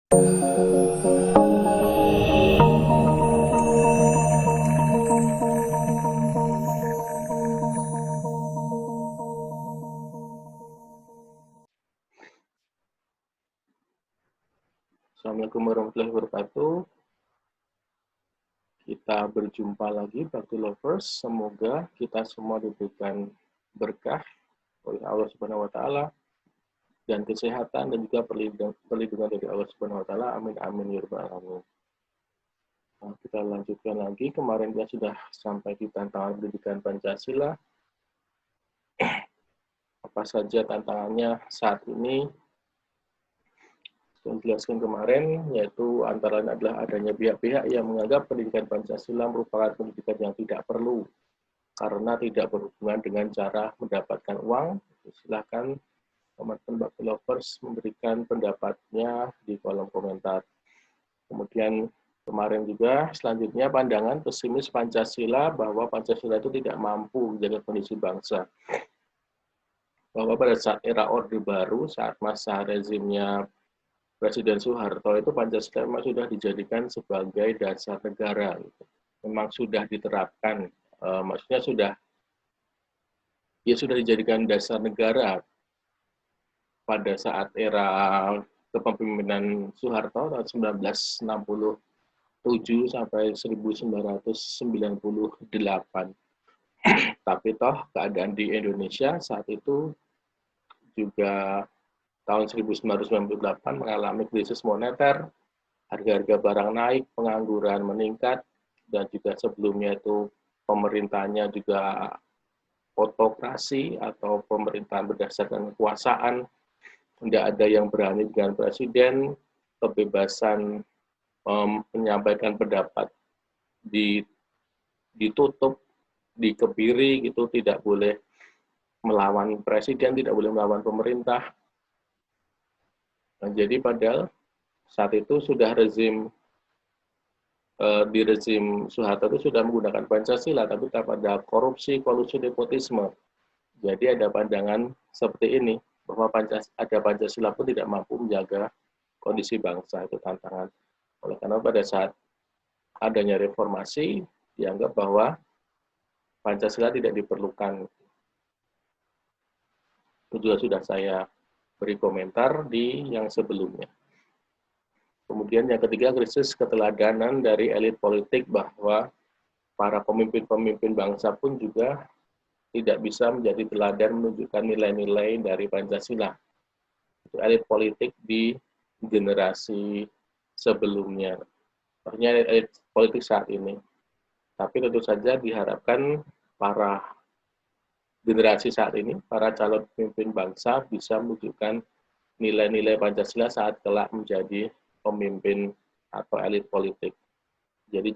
Assalamualaikum warahmatullahi wabarakatuh. Kita berjumpa lagi, Bakti Lovers. Semoga kita semua diberikan berkah oleh Allah Subhanahu wa taala dan kesehatan dan juga perlindungan dari Allah Subhanahu wa taala. Amin amin ya rabbal alamin. Nah, kita lanjutkan lagi. Kemarin kita sudah sampai di tantangan pendidikan Pancasila. Apa saja tantangannya saat ini? Yang dijelaskan kemarin, yaitu antara lain adalah adanya pihak-pihak yang menganggap pendidikan Pancasila merupakan pendidikan yang tidak perlu karena tidak berhubungan dengan cara mendapatkan uang. Silahkan teman-teman Bakti Lovers memberikan pendapatnya di kolom komentar. Kemudian kemarin juga selanjutnya pandangan pesimis Pancasila bahwa Pancasila itu tidak mampu menjaga kondisi bangsa. Bahwa pada saat era Orde Baru, saat masa rezimnya Presiden Soeharto itu Pancasila memang sudah dijadikan sebagai dasar negara. Memang sudah diterapkan, maksudnya sudah dijadikan dasar negara pada saat era kepemimpinan Soeharto tahun 1967 sampai 1998. Tapi toh keadaan di Indonesia saat itu juga tahun 1998 mengalami krisis moneter, harga-harga barang naik, pengangguran meningkat, dan juga sebelumnya itu pemerintahnya juga autokrasi atau pemerintahan berdasarkan kekuasaan, tidak ada yang berani dengan presiden, kebebasan menyampaikan pendapat ditutup, dikebiri gitu, tidak boleh melawan presiden, tidak boleh melawan pemerintah. Nah, jadi padahal saat itu sudah di rezim Soeharto itu sudah menggunakan Pancasila, tapi pada korupsi, kolusi, nepotisme. Jadi ada pandangan seperti ini, bahwa ada Pancasila pun tidak mampu menjaga kondisi bangsa, itu tantangan. Oleh karena pada saat adanya reformasi, dianggap bahwa Pancasila tidak diperlukan. Itu juga sudah saya beri komentar di yang sebelumnya. Kemudian yang ketiga, krisis keteladanan dari elit politik bahwa para pemimpin-pemimpin bangsa pun juga tidak bisa menjadi teladan menunjukkan nilai-nilai dari Pancasila. Itu elit politik di generasi sebelumnya. Maksudnya elit politik saat ini. Tapi tentu saja diharapkan para generasi saat ini, para calon pemimpin bangsa bisa menunjukkan nilai-nilai Pancasila saat kelak menjadi pemimpin atau elit politik. Jadi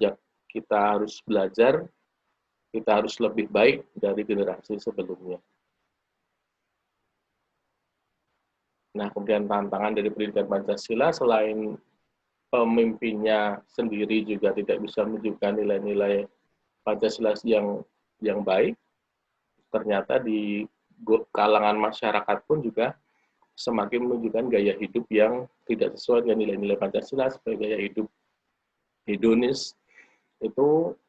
kita harus belajar, kita harus lebih baik dari generasi sebelumnya. Nah, kemudian tantangan dari pendidikan Pancasila selain pemimpinnya sendiri juga tidak bisa menunjukkan nilai-nilai Pancasila yang baik, ternyata di kalangan masyarakat pun juga semakin menunjukkan gaya hidup yang tidak sesuai dengan nilai-nilai Pancasila sebagai gaya hidup hedonis. Itu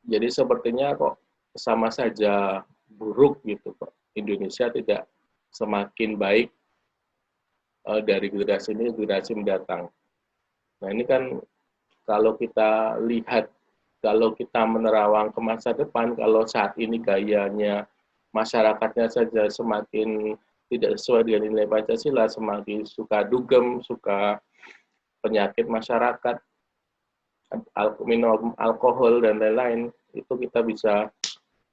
jadi sepertinya kok sama saja buruk gitu kok. Indonesia tidak semakin baik dari generasi ini ke generasi mendatang. Nah, ini kan kalau kita lihat, kalau kita menerawang ke masa depan, kalau saat ini gayanya masyarakatnya saja semakin tidak sesuai dengan nilai Pancasila, semakin suka dugem, suka penyakit masyarakat, minum alkohol dan lain-lain, itu kita bisa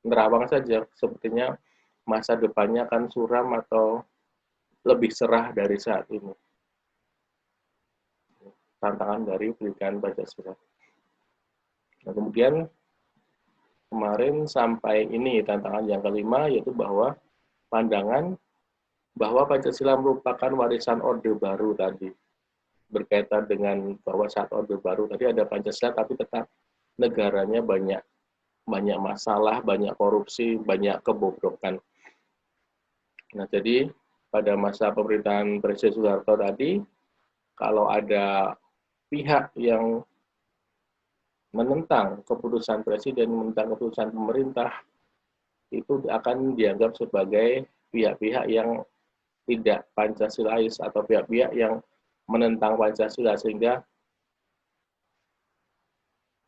menerawang saja sepertinya masa depannya akan suram atau lebih cerah dari saat ini. Tantangan dari pendidikan Pancasila. Nah, kemudian kemarin sampai ini tantangan yang kelima, yaitu bahwa pandangan bahwa Pancasila merupakan warisan Orde Baru tadi. Berkaitan dengan bahwa saat Orde Baru tadi ada Pancasila, tapi tetap negaranya banyak masalah, banyak korupsi, banyak kebobrokan. Nah, jadi pada masa pemerintahan Presiden Soeharto tadi, kalau ada pihak yang menentang keputusan presiden, menentang keputusan pemerintah, itu akan dianggap sebagai pihak-pihak yang tidak Pancasilais atau pihak-pihak yang menentang Pancasila, sehingga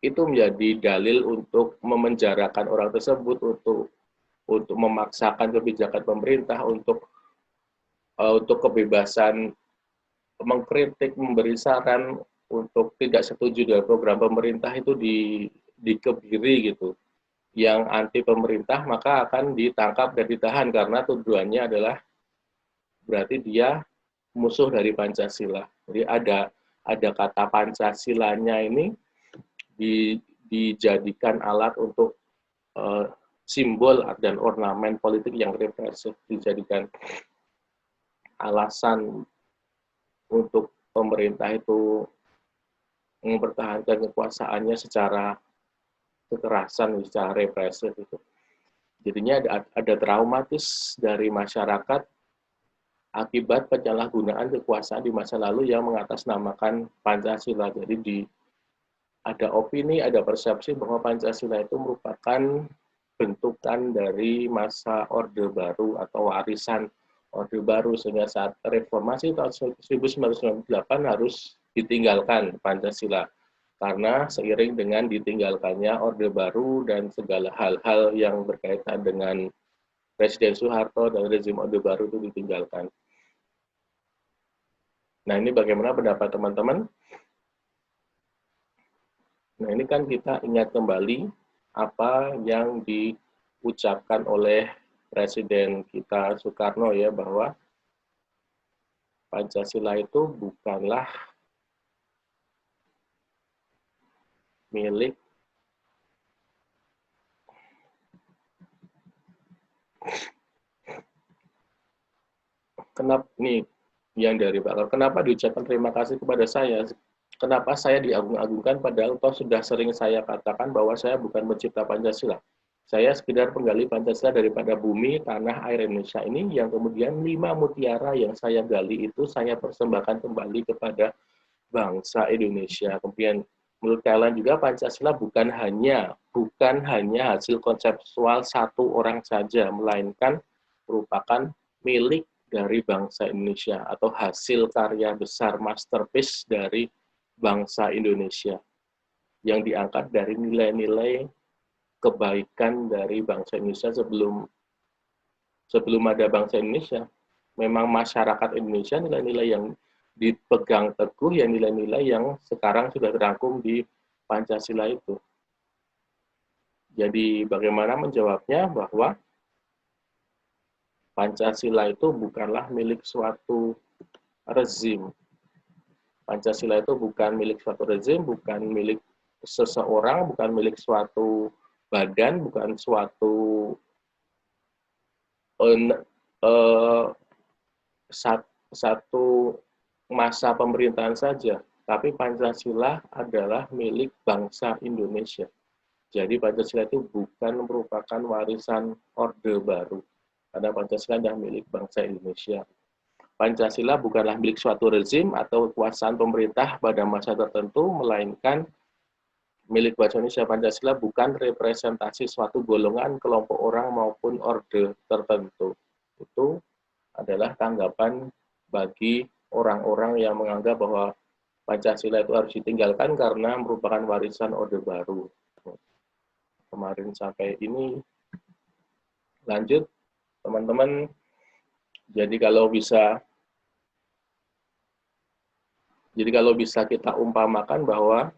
itu menjadi dalil untuk memenjarakan orang tersebut, untuk memaksakan kebijakan pemerintah, untuk kebebasan mengkritik, memberi saran, untuk tidak setuju dengan program pemerintah itu dikebiri gitu. Yang anti pemerintah maka akan ditangkap dan ditahan karena tujuannya adalah berarti dia musuh dari Pancasila. Jadi ada kata Pancasilanya ini dijadikan alat untuk simbol dan ornamen politik yang represif, dijadikan alasan untuk pemerintah itu mempertahankan kekuasaannya secara kekerasan, secara represif itu. Jadinya ada traumatis dari masyarakat akibat penyalahgunaan kekuasaan di masa lalu yang mengatasnamakan Pancasila. Jadi ada opini, ada persepsi bahwa Pancasila itu merupakan bentukan dari masa Orde Baru atau warisan Orde Baru, sehingga saat reformasi tahun 1998 harus ditinggalkan Pancasila. Karena seiring dengan ditinggalkannya Orde Baru dan segala hal-hal yang berkaitan dengan Presiden Soeharto dan rezim Orde Baru itu ditinggalkan. Nah, ini bagaimana pendapat teman-teman? Nah, ini kan kita ingat kembali apa yang diucapkan oleh Presiden kita Soekarno ya, bahwa Pancasila itu bukanlah milik kenapa nih yang dari Pak, kenapa diucapkan terima kasih kepada saya? Kenapa saya diagung-agungkan padahal toh sudah sering saya katakan bahwa saya bukan pencipta Pancasila. Saya sekedar penggali Pancasila daripada bumi, tanah, air Indonesia ini, yang kemudian 5 mutiara yang saya gali itu saya persembahkan kembali kepada bangsa Indonesia. Kemudian menurut kalian juga Pancasila bukan hanya hasil konseptual satu orang saja, melainkan merupakan milik dari bangsa Indonesia atau hasil karya besar, masterpiece dari bangsa Indonesia yang diangkat dari nilai-nilai kebaikan dari bangsa Indonesia sebelum ada bangsa Indonesia. Memang masyarakat Indonesia nilai-nilai yang dipegang teguh, ya nilai-nilai yang sekarang sudah terangkum di Pancasila itu. Jadi bagaimana menjawabnya bahwa Pancasila itu bukanlah milik suatu rezim. Pancasila itu bukan milik suatu rezim, bukan milik seseorang, bukan milik suatu badan, bukan suatu satu masa pemerintahan saja, tapi Pancasila adalah milik bangsa Indonesia. Jadi Pancasila itu bukan merupakan warisan Orde Baru, karena Pancasila adalah milik bangsa Indonesia. Pancasila bukanlah milik suatu rezim atau kekuasaan pemerintah pada masa tertentu, melainkan milik bangsa Indonesia. Pancasila bukan representasi suatu golongan, kelompok orang maupun orde tertentu. Itu adalah tanggapan bagi orang-orang yang menganggap bahwa Pancasila itu harus ditinggalkan karena merupakan warisan Orde Baru. Kemarin sampai ini, lanjut teman-teman. Jadi kalau bisa kita umpamakan bahwa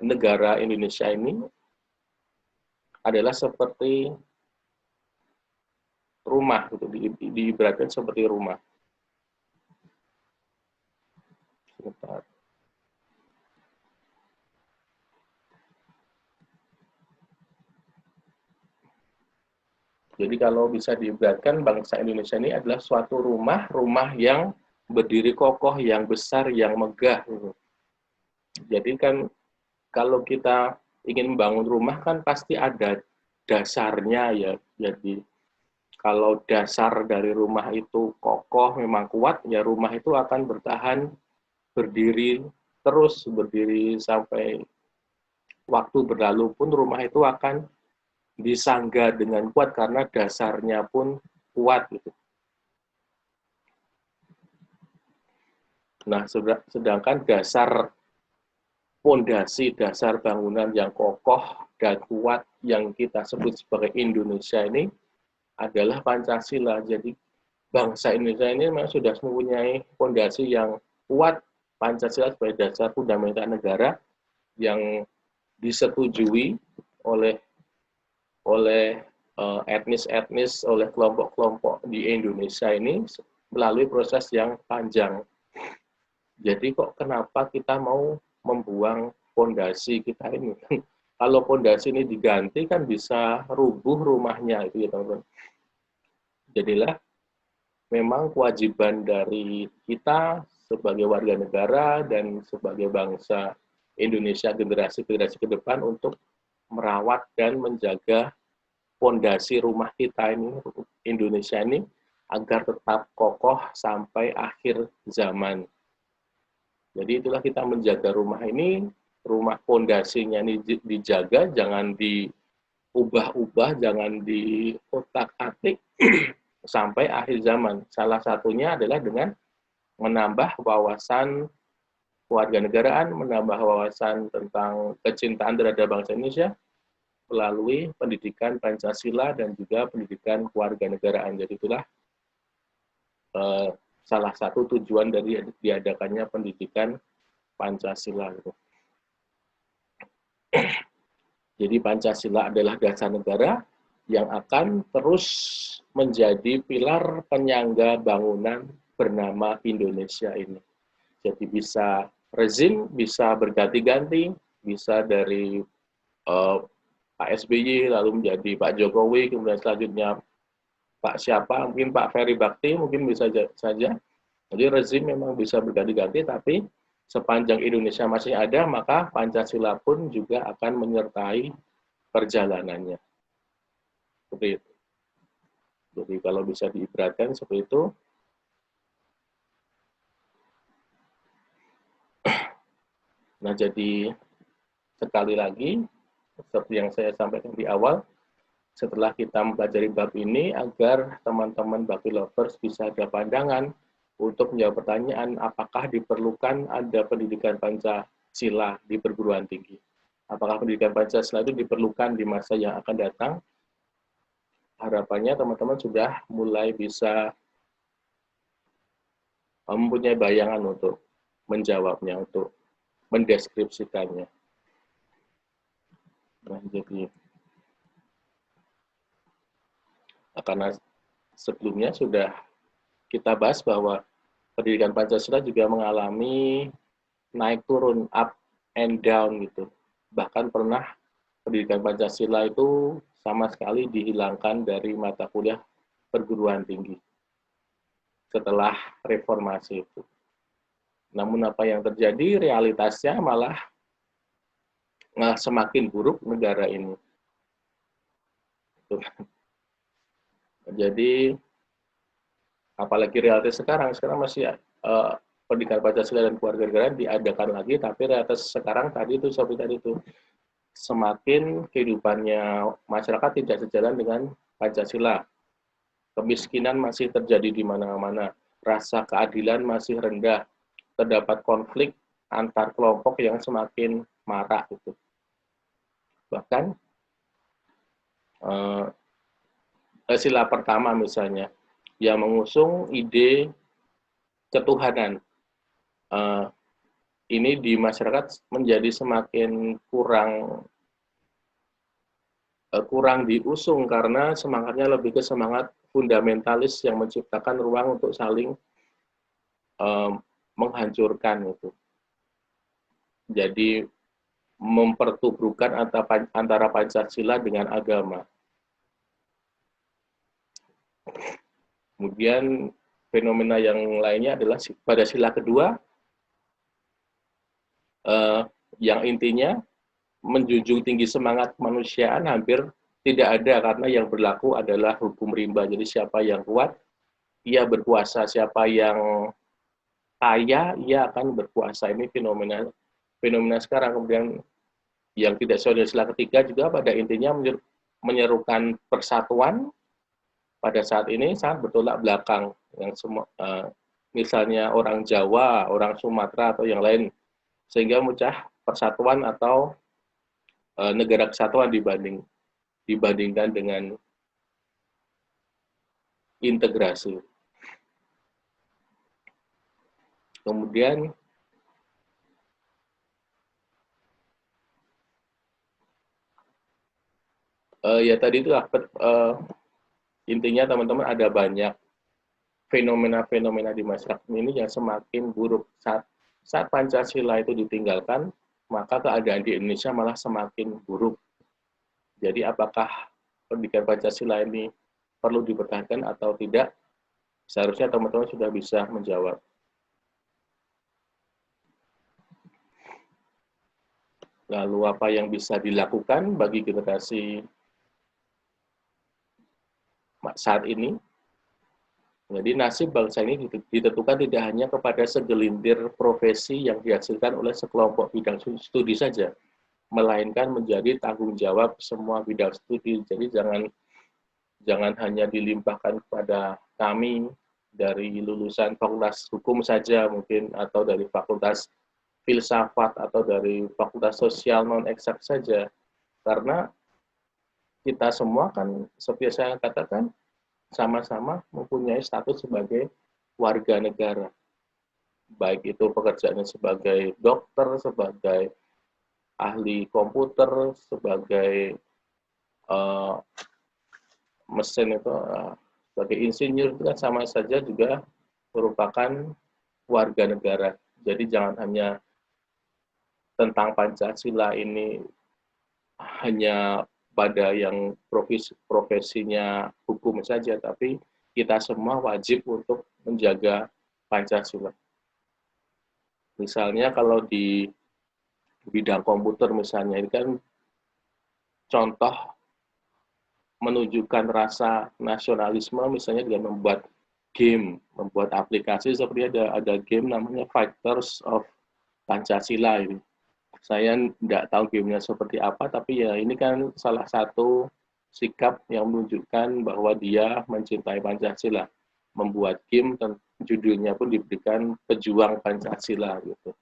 negara Indonesia ini adalah seperti rumah, gitu, diibaratkan seperti rumah. Sebentar. Jadi kalau bisa diibaratkan bangsa Indonesia ini adalah suatu rumah yang berdiri kokoh, yang besar, yang megah. Gitu. Jadi kan kalau kita ingin membangun rumah kan pasti ada dasarnya ya. Jadi kalau dasar dari rumah itu kokoh, memang kuat, ya rumah itu akan bertahan berdiri terus, berdiri sampai waktu berlalu pun rumah itu akan disangga dengan kuat karena dasarnya pun kuat gitu. Nah, sedangkan fondasi dasar bangunan yang kokoh dan kuat yang kita sebut sebagai Indonesia ini adalah Pancasila. Jadi bangsa Indonesia ini memang sudah mempunyai fondasi yang kuat, Pancasila sebagai dasar fundamental negara yang disetujui oleh etnis-etnis, oleh kelompok-kelompok di Indonesia ini melalui proses yang panjang. Jadi kok kenapa kita mau membuang fondasi kita ini? Kalau fondasi ini diganti kan bisa rubuh rumahnya itu ya teman-teman. Jadilah memang kewajiban dari kita sebagai warga negara dan sebagai bangsa Indonesia generasi-generasi ke depan untuk merawat dan menjaga fondasi rumah kita ini, Indonesia ini, agar tetap kokoh sampai akhir zaman. Jadi itulah kita menjaga rumah ini, rumah fondasinya ini dijaga, jangan diubah-ubah, jangan diotak-atik sampai akhir zaman. Salah satunya adalah dengan menambah wawasan kewarganegaraan, menambah wawasan tentang kecintaan terhadap bangsa Indonesia melalui pendidikan Pancasila dan juga pendidikan kewarganegaraan. Jadi itulah salah satu tujuan dari diadakannya pendidikan Pancasila. Jadi Pancasila adalah dasar negara yang akan terus menjadi pilar penyangga bangunan bernama Indonesia ini. Jadi bisa rezim, bisa berganti-ganti, bisa dari Pak SBY, lalu menjadi Pak Jokowi, kemudian selanjutnya Pak siapa, mungkin Pak Ferry Bakti, mungkin bisa saja. Jadi rezim memang bisa berganti-ganti, tapi sepanjang Indonesia masih ada, maka Pancasila pun juga akan menyertai perjalanannya. Seperti itu. Jadi kalau bisa diibaratkan seperti itu. Nah, jadi sekali lagi, seperti yang saya sampaikan di awal, setelah kita mempelajari bab ini, agar teman-teman Bakti Lovers bisa ada pandangan untuk menjawab pertanyaan, apakah diperlukan ada pendidikan Pancasila di perguruan tinggi? Apakah pendidikan Pancasila itu diperlukan di masa yang akan datang? Harapannya teman-teman sudah mulai bisa mempunyai bayangan untuk menjawabnya, untuk mendeskripsikannya. Nah, jadi karena sebelumnya sudah kita bahas bahwa pendidikan Pancasila juga mengalami naik turun, up and down gitu. Bahkan pernah pendidikan Pancasila itu sama sekali dihilangkan dari mata kuliah perguruan tinggi setelah reformasi itu. Namun apa yang terjadi, realitasnya malah semakin buruk negara ini. Jadi apalagi realitas sekarang masih pendidikan Pancasila dan kewarganegaraan diadakan lagi, tapi realitas sekarang tadi itu seperti tadi itu semakin kehidupannya masyarakat tidak sejalan dengan Pancasila. Kemiskinan masih terjadi di mana-mana, rasa keadilan masih rendah, terdapat konflik antar kelompok yang semakin marak itu. Bahkan sila pertama misalnya yang mengusung ide ketuhanan ini di masyarakat menjadi semakin kurang diusung karena semangatnya lebih ke semangat fundamentalis yang menciptakan ruang untuk saling menghancurkan itu. Jadi mempertubuhkan antara Pancasila dengan agama. Kemudian fenomena yang lainnya adalah pada sila kedua, yang intinya menjunjung tinggi semangat kemanusiaan hampir tidak ada karena yang berlaku adalah hukum rimba. Jadi siapa yang kuat, ia berkuasa. Siapa yang kaya, ia akan berkuasa. Ini fenomena sekarang. Kemudian yang tidak sesuai dengan sila ketiga juga pada intinya menyerukan persatuan pada saat ini sangat bertolak belakang. Yang semua, misalnya orang Jawa, orang Sumatera atau yang lain, sehingga muncul persatuan atau negara kesatuan dibandingkan dengan integrasi. Kemudian ya tadi itu intinya teman-teman ada banyak fenomena-fenomena di masyarakat ini yang semakin buruk. Saat Pancasila itu ditinggalkan, maka keadaan di Indonesia malah semakin buruk. Jadi apakah pendidikan Pancasila ini perlu dipertahankan atau tidak? Seharusnya teman-teman sudah bisa menjawab. Lalu apa yang bisa dilakukan bagi generasi saat ini? Jadi nasib bangsa ini ditentukan tidak hanya kepada segelintir profesi yang dihasilkan oleh sekelompok bidang studi saja, melainkan menjadi tanggung jawab semua bidang studi. Jadi jangan hanya dilimpahkan kepada kami dari lulusan fakultas hukum saja mungkin, atau dari fakultas filsafat, atau dari fakultas sosial non-eksak saja. Karena kita semua kan, seperti saya katakan, sama-sama mempunyai status sebagai warga negara. Baik itu pekerjaannya sebagai dokter, sebagai ahli komputer, sebagai mesin itu, sebagai insinyur, itu kan sama saja juga merupakan warga negara. Jadi jangan hanya tentang Pancasila ini hanya pada yang profesinya hukum saja, tapi kita semua wajib untuk menjaga Pancasila. Misalnya kalau di bidang komputer misalnya, ini kan contoh menunjukkan rasa nasionalisme misalnya dengan membuat game, membuat aplikasi seperti ada game namanya Fighters of Pancasila ini. Saya tidak tahu gamenya seperti apa, tapi ya ini kan salah satu sikap yang menunjukkan bahwa dia mencintai Pancasila. Membuat game dan judulnya pun diberikan Pejuang Pancasila gitu.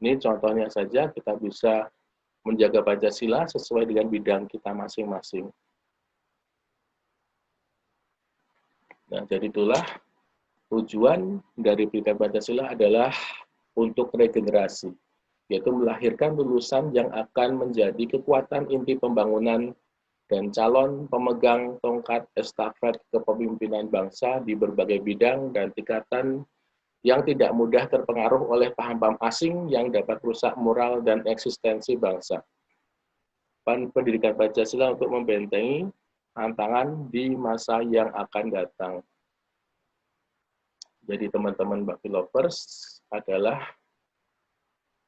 Ini contohnya saja, kita bisa menjaga Pancasila sesuai dengan bidang kita masing-masing. Nah, jadi itulah tujuan dari pendidikan Pancasila adalah untuk regenerasi, yaitu melahirkan lulusan yang akan menjadi kekuatan inti pembangunan dan calon pemegang tongkat estafet kepemimpinan bangsa di berbagai bidang dan tingkatan yang tidak mudah terpengaruh oleh paham-paham asing yang dapat merusak moral dan eksistensi bangsa. Pendidikan Pancasila untuk membentengi tantangan di masa yang akan datang. Jadi teman-teman Bakti Lovers adalah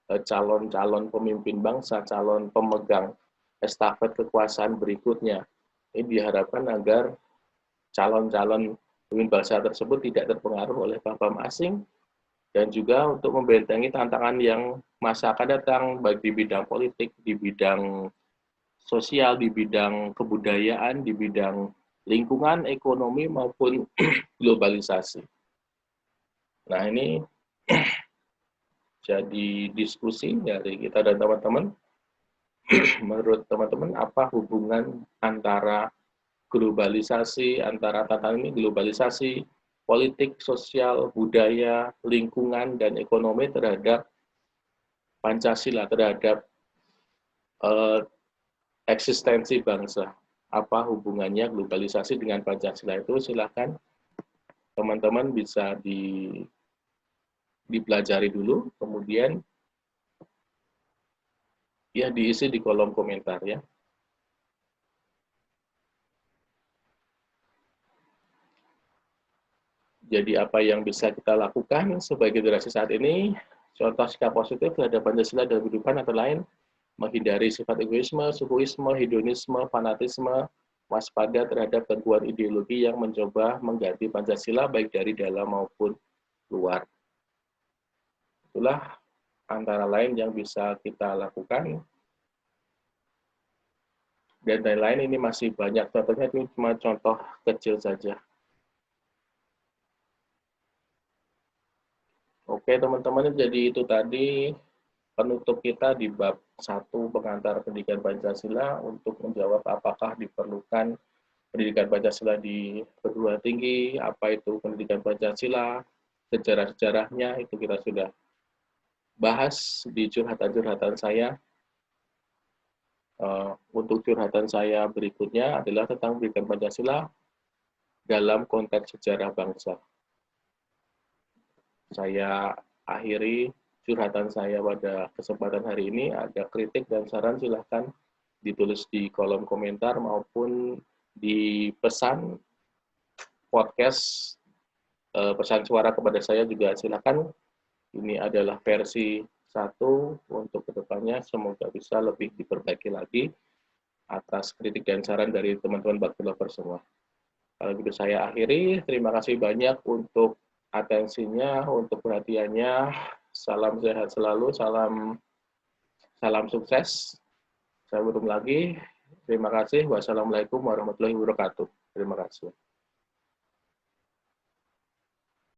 calon-calon pemimpin bangsa, calon pemegang estafet kekuasaan berikutnya. Ini diharapkan agar calon-calon pemimpin bangsa tersebut tidak terpengaruh oleh paham asing, dan juga untuk membentengi tantangan yang masa akan datang, baik di bidang politik, di bidang sosial, di bidang kebudayaan, di bidang lingkungan, ekonomi, maupun globalisasi. Nah, ini jadi diskusi dari kita dan teman-teman. Menurut teman-teman, apa hubungan antara globalisasi, antara tantangan ini, globalisasi, politik, sosial, budaya, lingkungan, dan ekonomi terhadap Pancasila, terhadap eksistensi bangsa? Apa hubungannya globalisasi dengan Pancasila itu? Silakan teman-teman bisa dipelajari dulu, kemudian ya diisi di kolom komentar ya. Jadi apa yang bisa kita lakukan sebagai generasi saat ini? Contoh sikap positif terhadap Pancasila dalam kehidupan antara lain menghindari sifat egoisme, sukuisme, hedonisme, fanatisme, waspada terhadap gangguan ideologi yang mencoba mengganti Pancasila baik dari dalam maupun luar. Itulah antara lain yang bisa kita lakukan. Dan lain-lain ini masih banyak, contohnya itu cuma contoh kecil saja. Oke teman-teman, jadi itu tadi penutup kita di bab 1 pengantar pendidikan Pancasila untuk menjawab apakah diperlukan pendidikan Pancasila di perguruan tinggi, apa itu pendidikan Pancasila, sejarah-sejarahnya itu kita sudah bahas di curhatan-curhatan saya. Untuk curhatan saya berikutnya adalah tentang pendidikan Pancasila dalam konteks sejarah bangsa. Saya akhiri curhatan saya pada kesempatan hari ini. Ada kritik dan saran silahkan ditulis di kolom komentar maupun di pesan podcast, pesan suara kepada saya juga silahkan. Ini adalah versi 1 untuk kedepannya, semoga bisa lebih diperbaiki lagi atas kritik dan saran dari teman-teman Bakti Lover semua. Kalau gitu saya akhiri, terima kasih banyak untuk atensinya, untuk perhatiannya. Salam sehat selalu, salam sukses. Saya belum lagi. Terima kasih. Wassalamualaikum warahmatullahi wabarakatuh. Terima kasih.